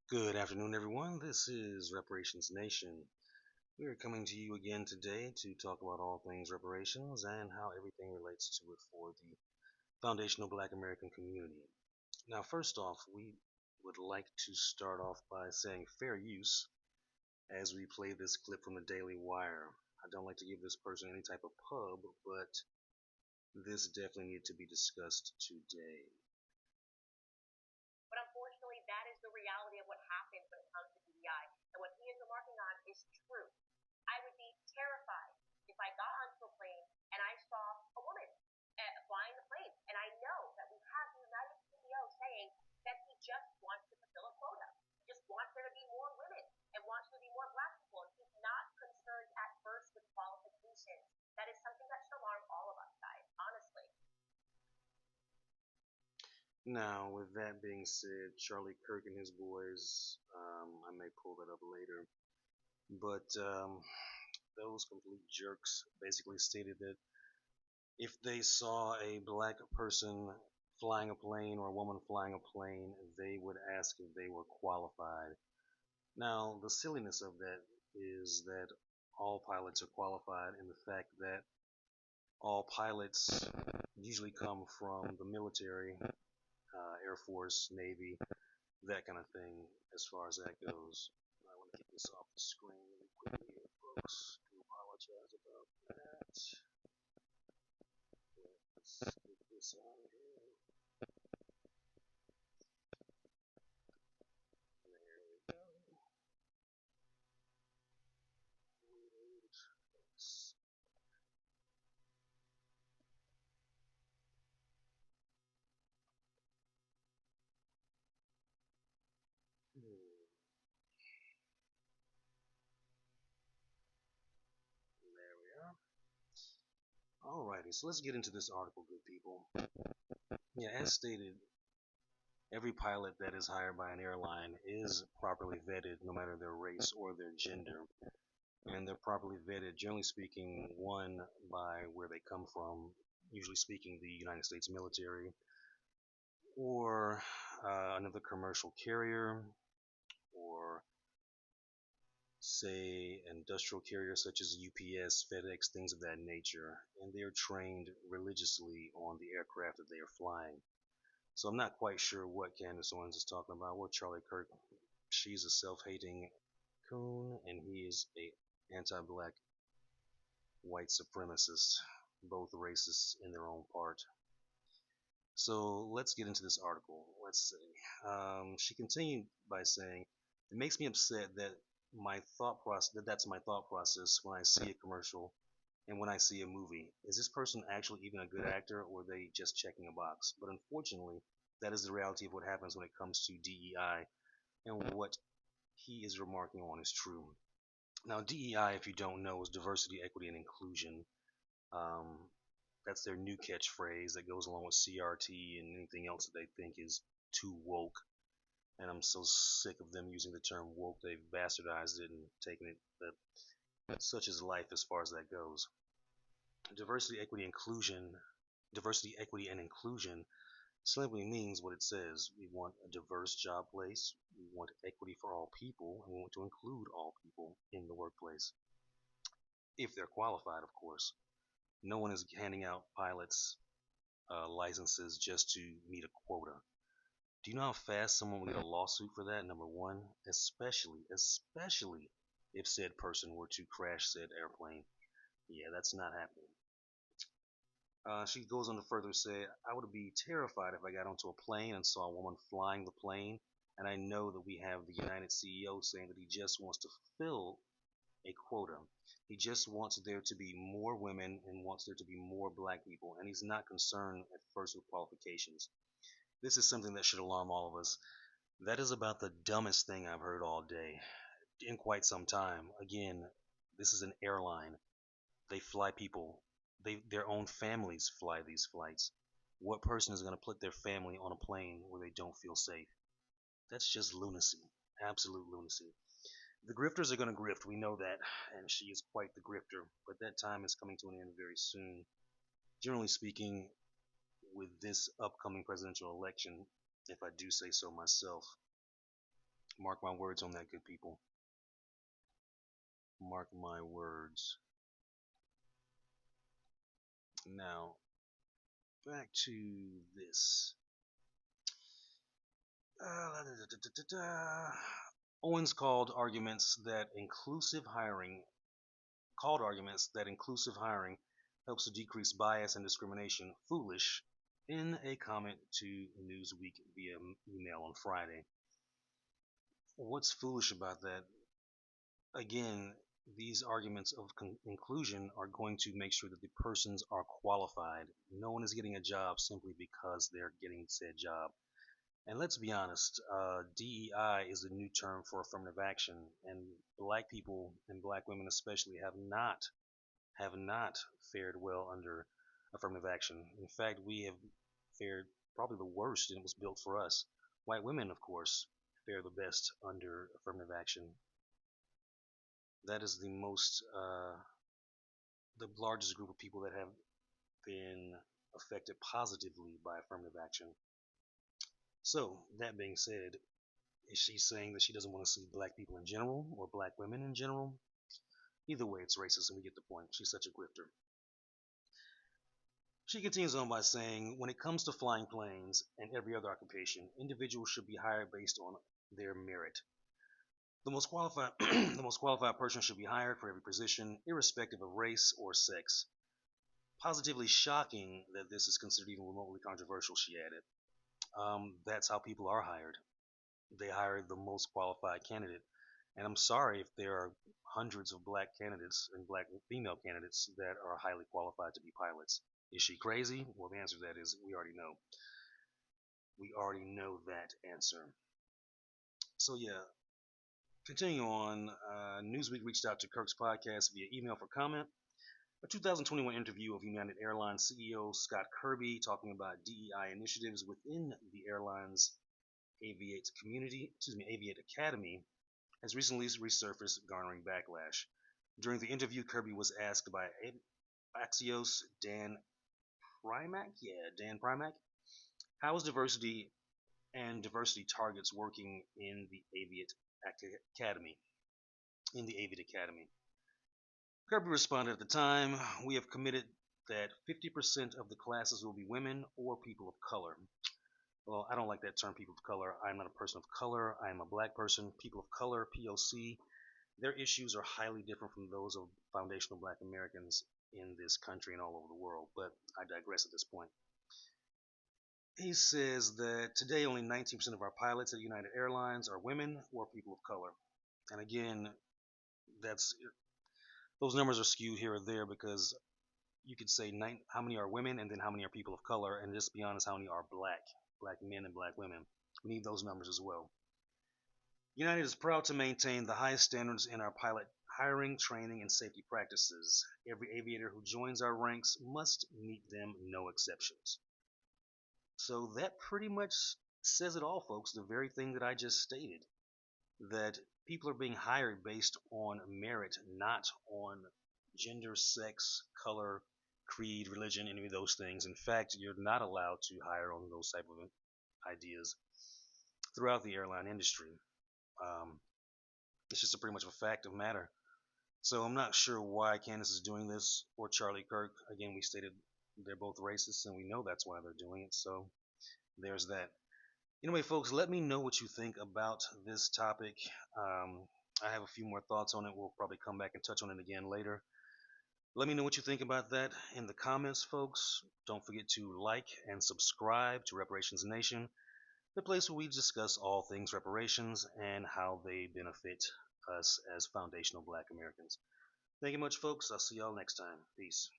Good afternoon, everyone. This is Reparations Nation. We are coming to you again today to talk about all things reparations and how everything relates to it for the foundational Black American community. Now, first off, we would like to start off by saying fair use as we play this clip from the Daily Wire. I don't like to give this person any type of pub, but this definitely needed to be discussed today. But unfortunately, that is the reality of what happens when it comes to DEI. And what he is remarking on is true. I would be terrified if I got onto a plane and I saw a woman flying the plane. And I know that we have the United CEO saying that he just wants to fulfill a quota. He just wants there to be more women and wants there to be more black people. And he's not concerned at first with qualifications. That is something that should alarm all of us, guys, honestly. Now, with that being said, Charlie Kirk and his boys, I may pull that up later, but those complete jerks basically stated that if they saw a black person flying a plane or a woman flying a plane, they would ask if they were qualified. Now, the silliness of that is that all pilots are qualified in the fact that all pilots usually come from the military, Air Force, Navy, that kind of thing, as far as that goes. I want to get this off the screen really quickly here, folks. Do apologize about that. Let's get this out of here. There we go. There we are. Alrighty, so let's get into this article, good people. Yeah, as stated, every pilot that is hired by an airline is properly vetted, no matter their race or their gender. And they're properly vetted, generally speaking, one, by where they come from, usually speaking, the United States military, or another commercial carrier, or say industrial carriers such as UPS, FedEx, things of that nature, and they are trained religiously on the aircraft that they are flying. So I'm not quite sure what Candice Owens is talking about. What Charlie Kirk, she's a self-hating coon, and he is a anti-black white supremacist, both racists in their own part. So let's get into this article. Let's see. She continued by saying, "It makes me upset that that's my thought process when I see a commercial and when I see a movie. Is this person actually even a good actor, or are they just checking a box?" But unfortunately, that is the reality of what happens when it comes to DEI, and what he is remarking on is true. Now, DEI, if you don't know, is diversity, equity, and inclusion. Um, that's their new catchphrase that goes along with CRT and anything else that they think is too woke. And I'm so sick of them using the term woke. They've bastardized it and taken it that such is life as far as that goes. Diversity, equity, inclusion. Diversity, equity, and inclusion simply means what it says. We want a diverse job place. We want equity for all people, and we want to include all people in the workplace, if they're qualified, of course. No one is handing out pilots licenses just to meet a quota. Do you know how fast someone will get a lawsuit for that? Number one, especially if said person were to crash said airplane. Yeah, that's not happening. She goes on to further say, "I would be terrified if I got onto a plane and saw a woman flying the plane, and I know that we have the United CEO saying that he just wants to fulfill a quota. He just wants there to be more women and wants there to be more black people, and he's not concerned at first with qualifications." This is something that should alarm all of us. That is about the dumbest thing I've heard all day, in quite some time. Again, this is an airline. They fly people. Their own families fly these flights. What person is going to put their family on a plane where they don't feel safe? That's just lunacy. Absolute lunacy. The grifters are going to grift, we know that, and she is quite the grifter, but that time is coming to an end very soon. Generally speaking, with this upcoming presidential election, if I do say so myself, Mark my words on that, good people. Mark my words. Now, back to this. Owens called arguments that inclusive hiring helps to decrease bias and discrimination foolish in a comment to Newsweek via email on Friday. What's foolish about that? Again, these arguments of inclusion are going to make sure that the persons are qualified. No one is getting a job simply because they're getting said job. And let's be honest, DEI is a new term for affirmative action, and black people and black women especially have not fared well under affirmative action. In fact, we have fared probably the worst, and it was built for us. White women, of course, fare the best under affirmative action. That is the largest group of people that have been affected positively by affirmative action. So, that being said, is she saying that she doesn't want to see black people in general or black women in general? Either way, it's racist, and we get the point. She's such a grifter. She continues on by saying, when it comes to flying planes and every other occupation, individuals should be hired based on their merit. The most qualified, the most qualified person should be hired for every position, irrespective of race or sex. Positively shocking that this is considered even remotely controversial, she added. That's how people are hired. They hire the most qualified candidate. And I'm sorry if there are hundreds of black candidates and black female candidates that are highly qualified to be pilots. Is she crazy? Well, the answer to that is we already know. We already know that answer. So yeah, continuing on, Newsweek reached out to Kirk's podcast via email for comment. A 2021 interview of United Airlines CEO Scott Kirby talking about DEI initiatives within the airline's Aviate Academy has recently resurfaced, garnering backlash. During the interview, Kirby was asked by Axios Dan Primack, how is diversity and diversity targets working in the Aviate Academy? Kirby responded at the time, we have committed that 50% of the classes will be women or people of color. Well, I don't like that term, people of color. I'm not a person of color. I am a black person. People of color, POC, their issues are highly different from those of foundational black Americans in this country and all over the world. But I digress at this point. He says that today only 19% of our pilots at United Airlines are women or people of color. And again, those numbers are skewed here or there because you could say how many are women and then how many are people of color, and just be honest, how many are black men and black women. We need those numbers as well. United is proud to maintain the highest standards in our pilot hiring, training, and safety practices. Every aviator who joins our ranks must meet them, no exceptions. So that pretty much says it all, folks. The very thing that I just stated, that people are being hired based on merit, not on gender, sex, color, creed, religion, any of those things. In fact, you're not allowed to hire on those type of ideas throughout the airline industry. It's just pretty much a fact of matter. So I'm not sure why Candice is doing this, or Charlie Kirk. Again, we stated they're both racist, and we know that's why they're doing it. So there's that. Anyway, folks, let me know what you think about this topic. I have a few more thoughts on it. We'll probably come back and touch on it again later. Let me know what you think about that in the comments, folks. Don't forget to like and subscribe to Reparations Nation, the place where we discuss all things reparations and how they benefit us as foundational black Americans. Thank you much, folks. I'll see y'all next time. Peace.